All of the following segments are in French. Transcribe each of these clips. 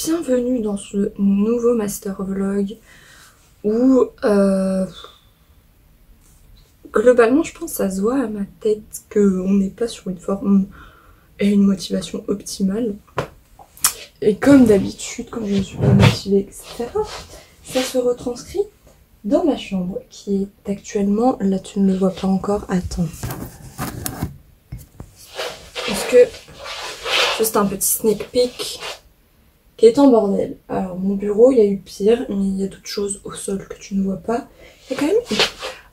bienvenue dans ce nouveau master vlog où globalement je pense que ça se voit à ma tête qu'on n'est pas sur une forme et une motivation optimale. Et comme d'habitude quand je ne suis pas motivée etc, ça se retranscrit dans ma chambre qui est actuellement, là tu ne le vois pas encore, attends. Parce que juste un petit sneak peek qui est en bordel. Alors mon bureau il y a eu pire, mais il y a d'autres choses au sol que tu ne vois pas. Il y a quand même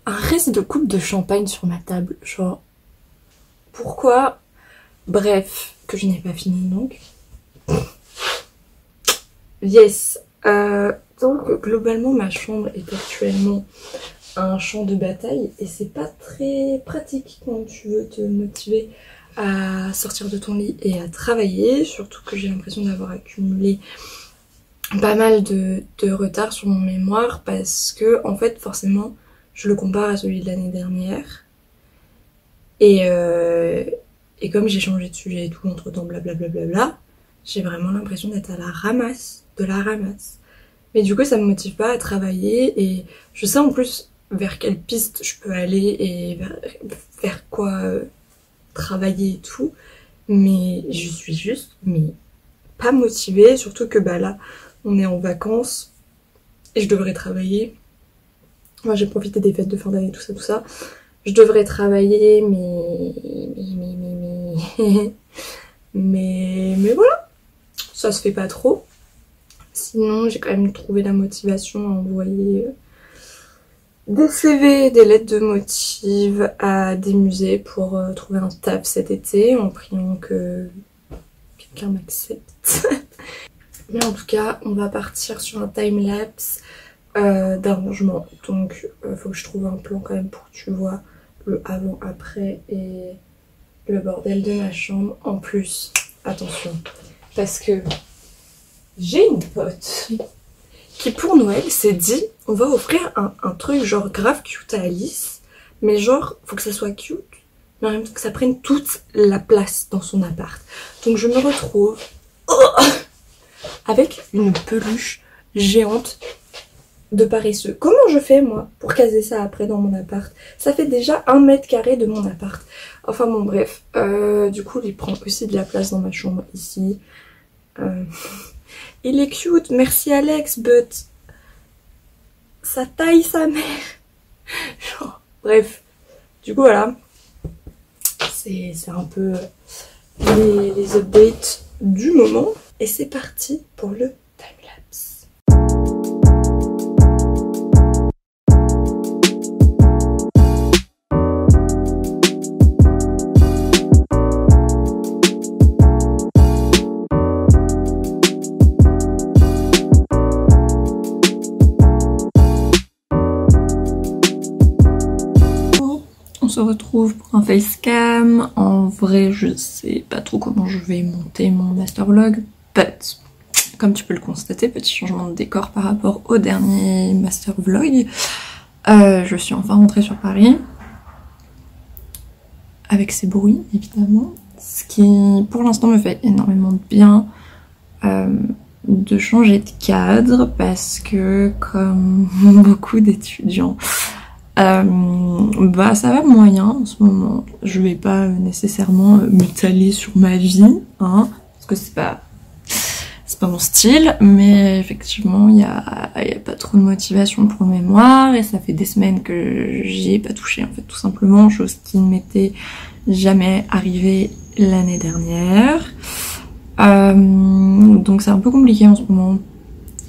un reste de coupe de champagne sur ma table, genre pourquoi? Bref, que je n'ai pas fini donc. Yes, donc globalement ma chambre est actuellement un champ de bataille et c'est pas très pratique quand tu veux te motiver à sortir de ton lit et à travailler, surtout que j'ai l'impression d'avoir accumulé pas mal de retard sur mon mémoire parce que en fait forcément je le compare à celui de l'année dernière et comme j'ai changé de sujet et tout entre temps blablabla, j'ai vraiment l'impression d'être à la ramasse de la ramasse, mais du coup ça me motive pas à travailler et je sais en plus vers quelle piste je peux aller et vers quoi travailler et tout, mais je suis juste pas motivée, surtout que bah là on est en vacances et je devrais travailler. Moi j'ai profité des fêtes de fin d'année, tout ça, je devrais travailler mais voilà, ça se fait pas trop. Sinon j'ai quand même trouvé la motivation à envoyer des CV, des lettres de motive à des musées pour trouver un taf cet été en priant que quelqu'un m'accepte. Mais en tout cas, on va partir sur un time-lapse d'un rangement. Donc faut que je trouve un plan quand même pour que tu vois le avant-après et le bordel de ma chambre. En plus, attention, parce que j'ai une pote qui pour Noël s'est dit on va offrir un truc genre grave cute à Alice, mais genre faut que ça soit cute mais en même temps que ça prenne toute la place dans son appart. Donc je me retrouve avec une peluche géante de paresseux. Comment je fais moi pour caser ça après dans mon appart? Ça fait déjà 1 mètre carré de mon appart. Enfin bon bref, du coup il prend aussi de la place dans ma chambre ici. Il est cute, merci Alex, but ça taille sa mère. Genre, bref, du coup voilà, c'est un peu les updates du moment. Et c'est parti pour le timelapse. On se retrouve pour un facecam. En vrai je sais pas trop comment je vais monter mon master vlog, but comme tu peux le constater, petit changement de décor par rapport au dernier master vlog. Je suis enfin rentrée sur Paris avec ces bruits évidemment, ce qui pour l'instant me fait énormément de bien de changer de cadre parce que comme beaucoup d'étudiants bah ça va moyen en ce moment. Je vais pas nécessairement m'étaler sur ma vie, hein, parce que c'est pas mon style, mais effectivement il y a pas trop de motivation pour le mémoire et ça fait des semaines que j'y ai pas touché en fait, tout simplement, chose qui ne m'était jamais arrivée l'année dernière. Donc c'est un peu compliqué en ce moment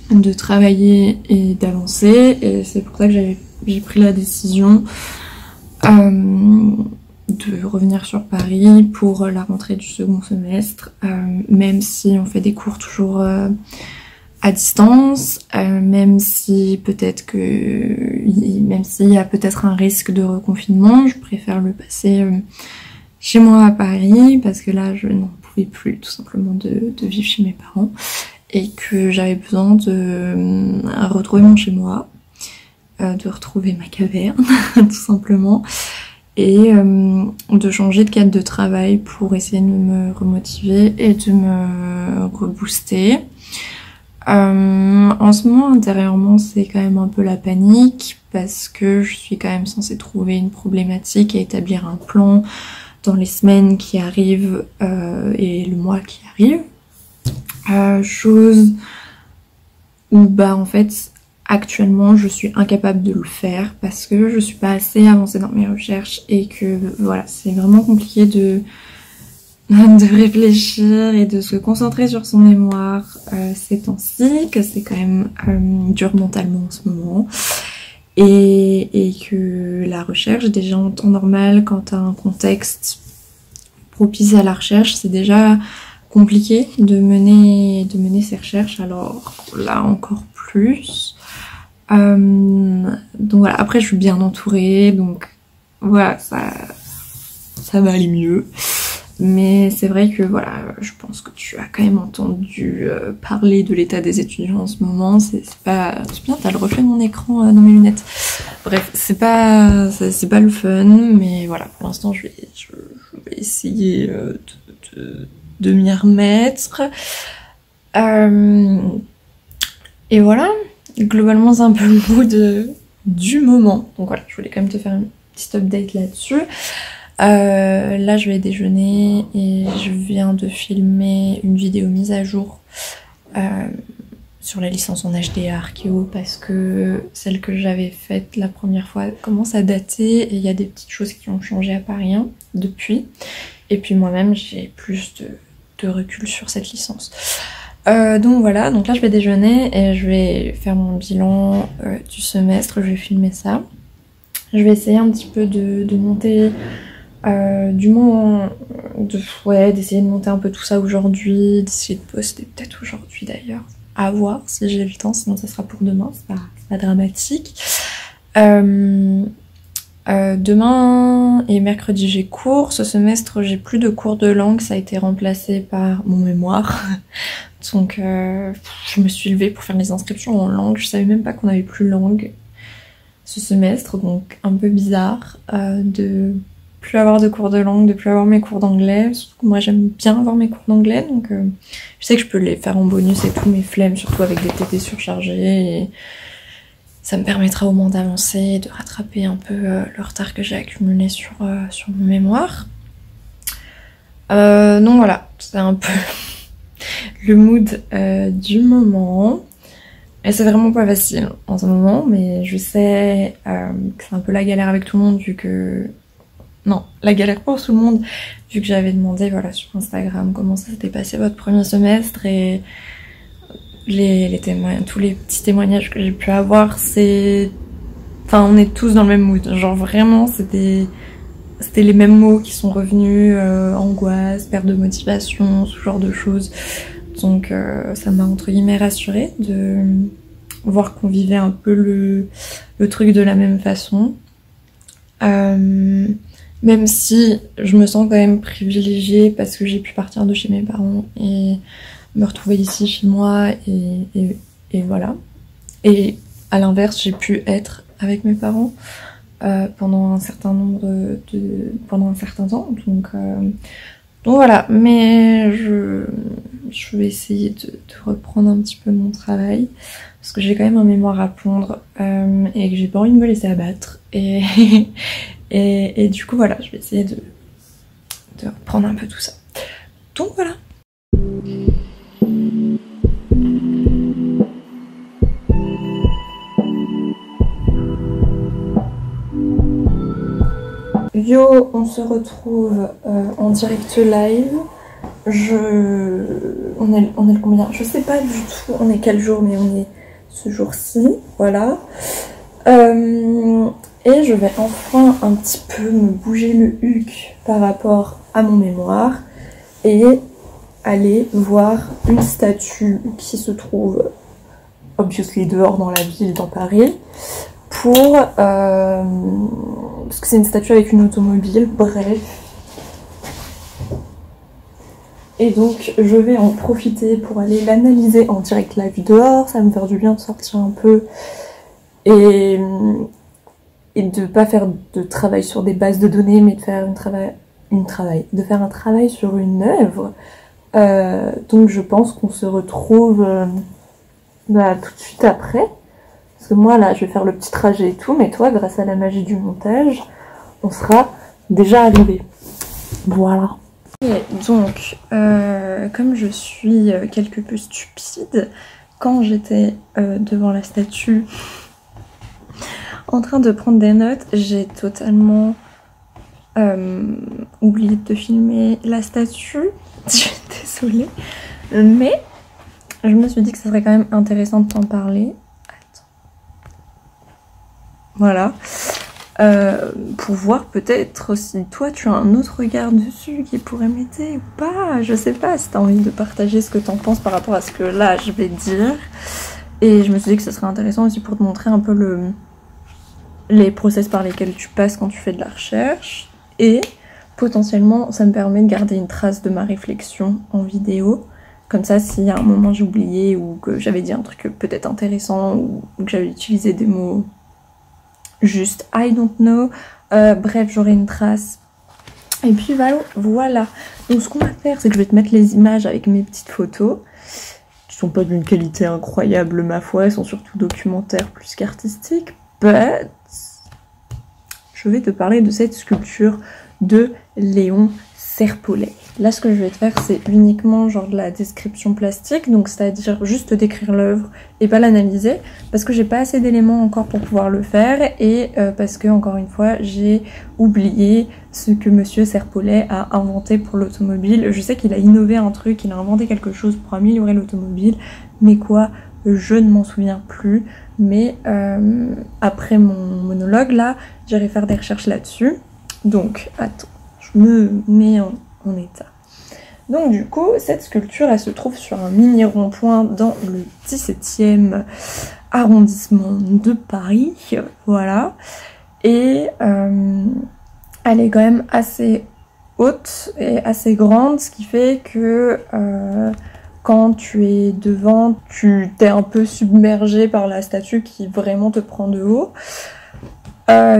de travailler et d'avancer et c'est pour ça que j'ai pris la décision de revenir sur Paris pour la rentrée du second semestre, même si on fait des cours toujours à distance, même si peut-être que même s'il y a peut-être un risque de reconfinement, je préfère le passer chez moi à Paris parce que là je n'en pouvais plus tout simplement de vivre chez mes parents et que j'avais besoin de retrouver mon chez moi, de retrouver ma caverne tout simplement, et de changer de cadre de travail pour essayer de me remotiver et de me rebooster. En ce moment, intérieurement, c'est quand même un peu la panique parce que je suis quand même censée trouver une problématique et établir un plan dans les semaines qui arrivent et le mois qui arrive. Chose où bah en fait actuellement je suis incapable de le faire parce que je suis pas assez avancée dans mes recherches et que voilà, c'est vraiment compliqué de réfléchir et de se concentrer sur son mémoire ces temps-ci, que c'est quand même dur mentalement en ce moment. Et que la recherche, déjà en temps normal, quand t'as un contexte propice à la recherche, c'est déjà compliqué de mener ces recherches, alors là encore plus. Donc voilà, après je suis bien entourée, donc voilà, ça va aller mieux. Mais c'est vrai que voilà, je pense que tu as quand même entendu parler de l'état des étudiants en ce moment. C'est pas... C'est bien, t'as le reflet de mon écran dans mes lunettes. Bref, c'est pas le fun, mais voilà, pour l'instant je vais essayer de m'y remettre. Et voilà, globalement c'est un peu le mood du moment. Donc voilà, je voulais quand même te faire une petite update là-dessus. Là je vais déjeuner et je viens de filmer une vidéo mise à jour sur la licence en HDA archéo parce que celle que j'avais faite la première fois commence à dater et il y a des petites choses qui ont changé à pas rien depuis. Et puis moi-même j'ai plus de recul sur cette licence. Donc voilà, donc là je vais déjeuner et je vais faire mon bilan du semestre, je vais filmer ça. Je vais essayer un petit peu de monter d'essayer de monter un peu tout ça aujourd'hui, d'essayer de poster peut-être aujourd'hui d'ailleurs, à voir si j'ai le temps, sinon ça sera pour demain, c'est pas dramatique. Demain et mercredi j'ai cours, ce semestre j'ai plus de cours de langue, ça a été remplacé par mon mémoire, donc je me suis levée pour faire les inscriptions en langue, je savais même pas qu'on avait plus langue ce semestre, donc un peu bizarre de plus avoir de cours de langue, de plus avoir mes cours d'anglais. Moi j'aime bien avoir mes cours d'anglais, donc je sais que je peux les faire en bonus et tout, mes flemmes, surtout avec des TT surchargés, et ça me permettra au moins d'avancer et de rattraper un peu le retard que j'ai accumulé sur mon mémoire. Donc voilà, c'est un peu le mood du moment. Et c'est vraiment pas facile en ce moment, mais je sais que c'est un peu la galère avec tout le monde vu que... Non, la galère pour tout le monde, vu que j'avais demandé voilà, sur Instagram comment ça s'était passé votre premier semestre et tous les petits témoignages que j'ai pu avoir, c'est... Enfin, on est tous dans le même mood, genre vraiment c'était les mêmes mots qui sont revenus, angoisse, perte de motivation, ce genre de choses. Donc ça m'a entre guillemets rassurée de voir qu'on vivait un peu le truc de la même façon. Même si je me sens quand même privilégiée parce que j'ai pu partir de chez mes parents et me retrouver ici chez moi et voilà. Et à l'inverse, j'ai pu être avec mes parents pendant un certain temps. Donc voilà, mais je vais essayer de reprendre un petit peu mon travail parce que j'ai quand même un mémoire à pondre et que j'ai pas envie de me laisser abattre et du coup voilà, je vais essayer de reprendre un peu tout ça. Donc voilà. Yo, on se retrouve en direct live. On est le combien? Je sais pas du tout, on est quel jour, mais on est ce jour-ci, voilà. Et je vais enfin un petit peu me bouger le huc par rapport à mon mémoire et aller voir une statue qui se trouve obviously dehors dans la ville, dans Paris, parce que c'est une statue avec une automobile, bref. Et donc je vais en profiter pour aller l'analyser en direct live dehors, ça va me faire du bien de sortir un peu et de pas faire de travail sur des bases de données, mais de faire un travail sur une œuvre. Donc je pense qu'on se retrouve bah, tout de suite après. Parce que moi, là, je vais faire le petit trajet et tout, mais toi, grâce à la magie du montage, on sera déjà arrivé. Voilà. Et donc, comme je suis quelque peu stupide, quand j'étais devant la statue en train de prendre des notes, j'ai totalement oublié de te filmer la statue. Je suis désolée. Mais je me suis dit que ça serait quand même intéressant de t'en parler. Attends. Voilà. Pour voir peut-être si toi tu as un autre regard dessus qui pourrait m'aider ou pas. Je sais pas si t'as envie de partager ce que t'en penses par rapport à ce que là je vais dire. Et je me suis dit que ce serait intéressant aussi pour te montrer un peu les process par lesquels tu passes quand tu fais de la recherche. Et potentiellement ça me permet de garder une trace de ma réflexion en vidéo. Comme ça, s'il y a un moment j'ai oublié ou que j'avais dit un truc peut-être intéressant ou que j'avais utilisé des mots juste I don't know, bref, j'aurai une trace. Et puis voilà. Donc ce qu'on va faire, c'est que je vais te mettre les images avec mes petites photos, qui sont pas d'une qualité incroyable ma foi, elles sont surtout documentaires plus qu'artistiques, but je vais te parler de cette sculpture de Léon Serpollet. Là, ce que je vais te faire, c'est uniquement genre de la description plastique, donc c'est-à-dire juste décrire l'œuvre et pas l'analyser, parce que j'ai pas assez d'éléments encore pour pouvoir le faire, et parce que, encore une fois, j'ai oublié ce que Monsieur Serpollet a inventé pour l'automobile. Je sais qu'il a innové un truc, il a inventé quelque chose pour améliorer l'automobile, mais quoi, je ne m'en souviens plus. Mais après mon monologue, là, j'irai faire des recherches là-dessus. Donc, attends, je me mets en état. Donc du coup, cette sculpture, elle se trouve sur un mini rond-point dans le 17e arrondissement de Paris, voilà. Et elle est quand même assez haute et assez grande, ce qui fait que quand tu es devant, tu t'es un peu submergé par la statue qui vraiment te prend de haut.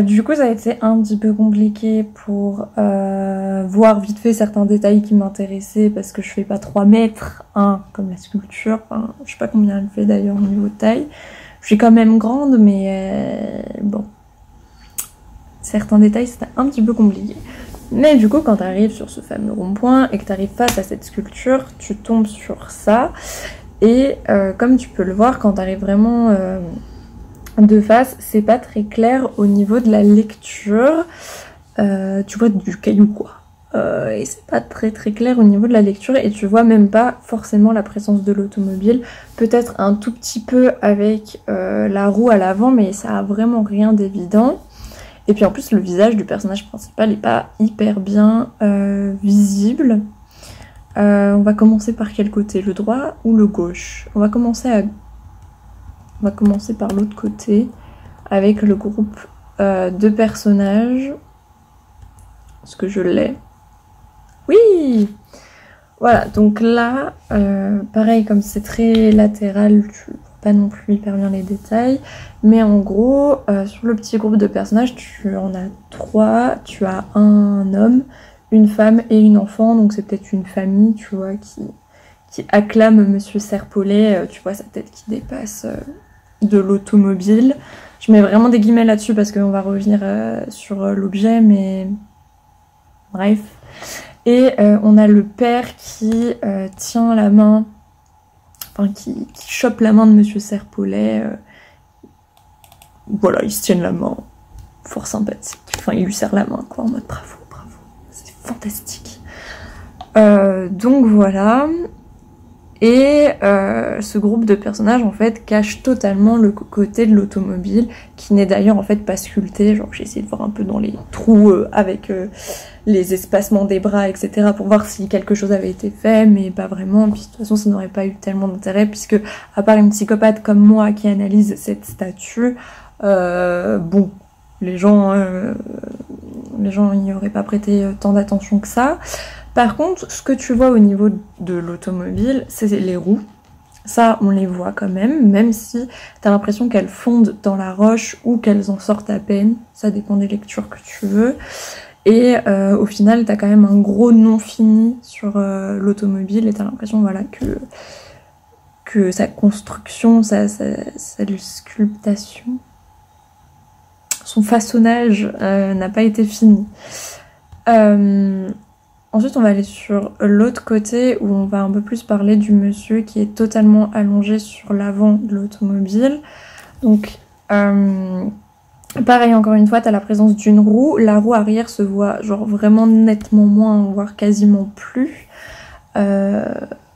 Du coup, ça a été un petit peu compliqué pour voir vite fait certains détails qui m'intéressaient, parce que je fais pas 3 mètres, hein, comme la sculpture. Enfin, je sais pas combien elle fait d'ailleurs au niveau de taille. Je suis quand même grande, mais bon. Certains détails, c'était un petit peu compliqué. Mais du coup, quand tu arrives sur ce fameux rond-point et que tu arrives face à cette sculpture, tu tombes sur ça. Et comme tu peux le voir, quand tu arrives vraiment de face, c'est pas très clair au niveau de la lecture. Tu vois du caillou, quoi. Et c'est pas très clair au niveau de la lecture, et tu vois même pas forcément la présence de l'automobile. Peut-être un tout petit peu avec la roue à l'avant, mais ça a vraiment rien d'évident. Et puis en plus, le visage du personnage principal est pas hyper bien visible. On va commencer par quel côté? Le droit ou le gauche? On va commencer par l'autre côté, avec le groupe de personnages. Est-ce que je l'ai? Oui! Voilà, donc là, pareil, comme c'est très latéral, tu vois pas non plus hyper bien les détails. Mais en gros, sur le petit groupe de personnages, tu en as 3. Tu as un homme, une femme et une enfant. Donc c'est peut-être une famille, tu vois, qui acclame Monsieur Serpollet. Tu vois sa tête qui dépasse de l'automobile. Je mets vraiment des guillemets là-dessus parce qu'on va revenir sur l'objet, mais bref. Et on a le père qui tient la main, enfin qui chope la main de Monsieur Serpollet. Voilà, ils se tiennent la main, fort sympathique. Enfin, il lui serre la main, quoi, en mode bravo, bravo, c'est fantastique. Donc voilà. Et ce groupe de personnages en fait cache totalement le côté de l'automobile, qui n'est d'ailleurs en fait pas sculpté. Genre j'ai essayé de voir un peu dans les trous avec les espacements des bras, etc. pour voir si quelque chose avait été fait, mais pas vraiment. Puis de toute façon ça n'aurait pas eu tellement d'intérêt, puisque à part une psychopathe comme moi qui analyse cette statue, bon, les gens n'y auraient pas prêté tant d'attention que ça. Par contre, ce que tu vois au niveau de l'automobile, c'est les roues. Ça, on les voit quand même si t'as l'impression qu'elles fondent dans la roche ou qu'elles en sortent à peine. Ça dépend des lectures que tu veux. Et au final, t'as quand même un gros non fini sur l'automobile, et t'as l'impression, voilà, que sa construction, sa sculptation, son façonnage n'a pas été fini. Ensuite, on va aller sur l'autre côté où on va un peu plus parler du monsieur qui est totalement allongé sur l'avant de l'automobile. Donc, pareil, encore une fois, tu as la présence d'une roue. La roue arrière se voit genre vraiment nettement moins, voire quasiment plus.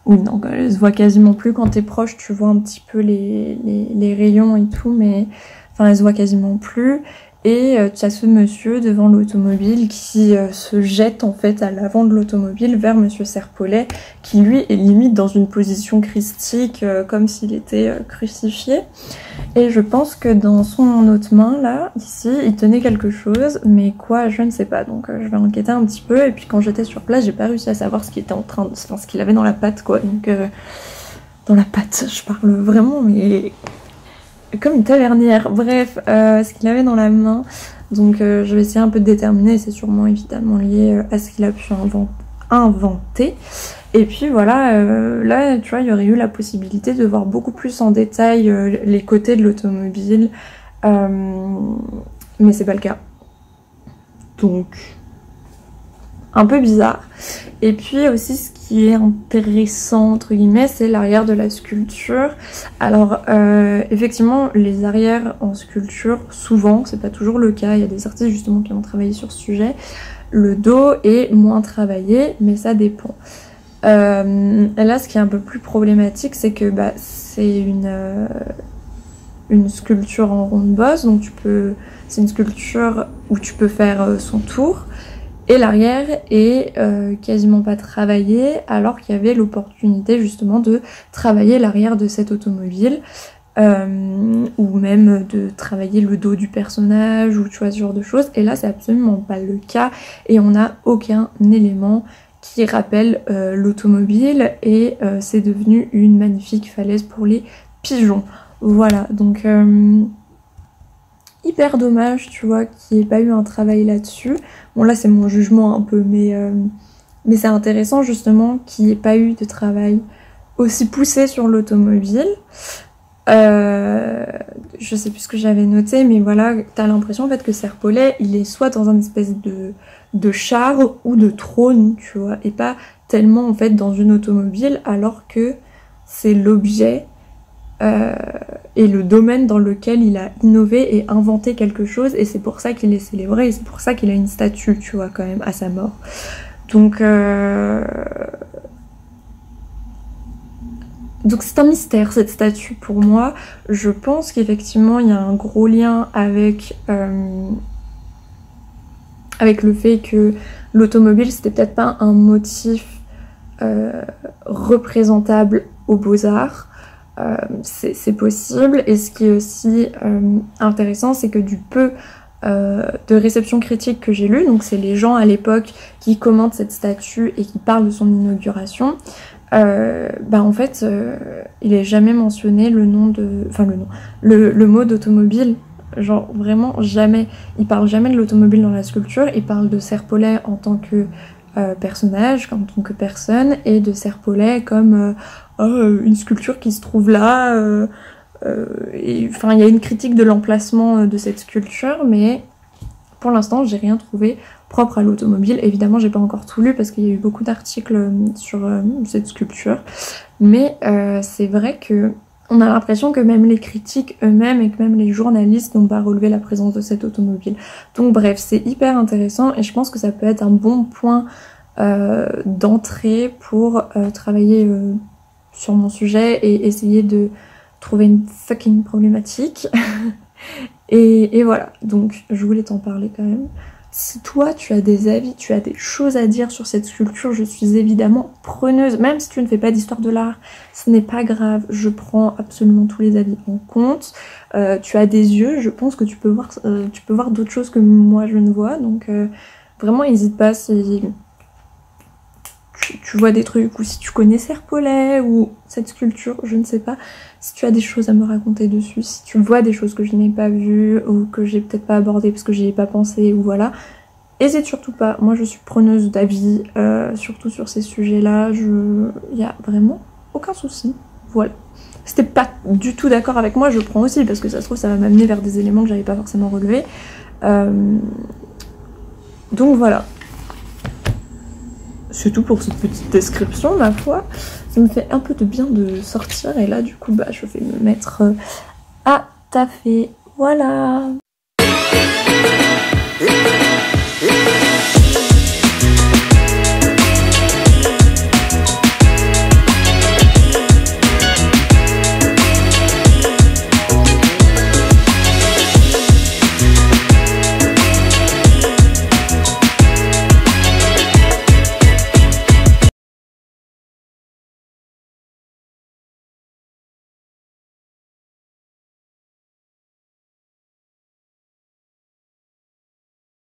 Oui, non, elle se voit quasiment plus. Quand t'es proche, tu vois un petit peu les rayons et tout, mais enfin, elle se voit quasiment plus. Et tu as ce monsieur devant l'automobile qui se jette en fait à l'avant de l'automobile vers monsieur Serpollet, qui lui est limite dans une position christique, comme s'il était crucifié. Et je pense que dans son autre main, là, ici, il tenait quelque chose, mais quoi, je ne sais pas. Donc je vais enquêter un petit peu, et puis quand j'étais sur place, j'ai pas réussi à savoir ce qu'il était en train de... Enfin, ce qu'il avait dans la patte, quoi. Donc, dans la patte, je parle vraiment, mais... comme une tavernière, bref, ce qu'il avait dans la main. Donc je vais essayer un peu de déterminer, c'est sûrement évidemment lié à ce qu'il a pu inventer. Et puis voilà, là tu vois, il y aurait eu la possibilité de voir beaucoup plus en détail les côtés de l'automobile, mais c'est pas le cas. Donc un peu bizarre. Et puis aussi ce qui est intéressant entre guillemets, c'est l'arrière de la sculpture. Alors effectivement les arrières en sculpture, souvent, c'est pas toujours le cas, il y a des artistes justement qui ont travaillé sur ce sujet, le dos est moins travaillé, mais ça dépend. Là ce qui est un peu plus problématique, c'est que c'est une sculpture en ronde bosse, donc c'est une sculpture où tu peux faire son tour. Et l'arrière est quasiment pas travaillé, alors qu'il y avait l'opportunité justement de travailler l'arrière de cette automobile, ou même de travailler le dos du personnage, ou tu vois, ce genre de choses. Et là, c'est absolument pas le cas, et on n'a aucun élément qui rappelle l'automobile, et c'est devenu une magnifique falaise pour les pigeons. Voilà, donc... hyper dommage, tu vois, qu'il n'y ait pas eu un travail là-dessus. Bon, là, c'est mon jugement un peu, mais c'est intéressant, justement, qu'il n'y ait pas eu de travail aussi poussé sur l'automobile. Je sais plus ce que j'avais noté, mais voilà, t'as l'impression, en fait, que Serpollet, il est soit dans un espèce de char ou de trône, tu vois, et pas tellement, en fait, dans une automobile, alors que c'est l'objet... et le domaine dans lequel il a innové et inventé quelque chose, et c'est pour ça qu'il est célébré, et c'est pour ça qu'il a une statue, tu vois, quand même, à sa mort. Donc c'est un mystère, cette statue, pour moi. Je pense qu'effectivement, il y a un gros lien avec le fait que l'automobile, c'était peut-être pas un motif représentable aux Beaux-Arts. C'est possible, et ce qui est aussi intéressant, c'est que du peu de réception critique que j'ai lu, donc c'est les gens à l'époque qui commentent cette statue et qui parlent de son inauguration, en fait il est jamais mentionné le nom de... enfin le mot d'automobile, genre vraiment jamais. Il parle jamais de l'automobile dans la sculpture, il parle de Serpollet en tant que personnage, en tant que personne, et de Serpollet comme une sculpture qui se trouve là, enfin il y a une critique de l'emplacement de cette sculpture, mais pour l'instant j'ai rien trouvé propre à l'automobile. Évidemment j'ai pas encore tout lu parce qu'il y a eu beaucoup d'articles sur cette sculpture, mais c'est vrai que on a l'impression que même les critiques eux-mêmes et que même les journalistes n'ont pas relevé la présence de cette automobile. Donc bref, c'est hyper intéressant, et je pense que ça peut être un bon point d'entrée pour travailler sur mon sujet et essayer de trouver une fucking problématique. et voilà, donc je voulais t'en parler quand même. Si toi tu as des avis, tu as des choses à dire sur cette sculpture, je suis évidemment preneuse. Même si tu ne fais pas d'histoire de l'art, ce n'est pas grave, je prends absolument tous les avis en compte. Tu as des yeux, je pense que tu peux voir d'autres choses que moi je ne vois, donc vraiment n'hésite pas si tu vois des trucs, ou si tu connais Serpollet ou cette sculpture, je ne sais pas, si tu as des choses à me raconter dessus, si tu vois des choses que je n'ai pas vues ou que j'ai peut-être pas abordées parce que j'y ai pas pensé, ou voilà, hésite surtout pas. Moi je suis preneuse d'avis, surtout sur ces sujets là, il y a vraiment aucun souci, voilà. si t'es pas du tout d'accord avec moi, je prends aussi, parce que ça se trouve, ça va m'amener vers des éléments que j'avais pas forcément relevés. Donc voilà. C'est tout pour cette petite description, ma foi. Ça me fait un peu de bien de sortir, et là, du coup, bah, je vais me mettre à taffer. Voilà.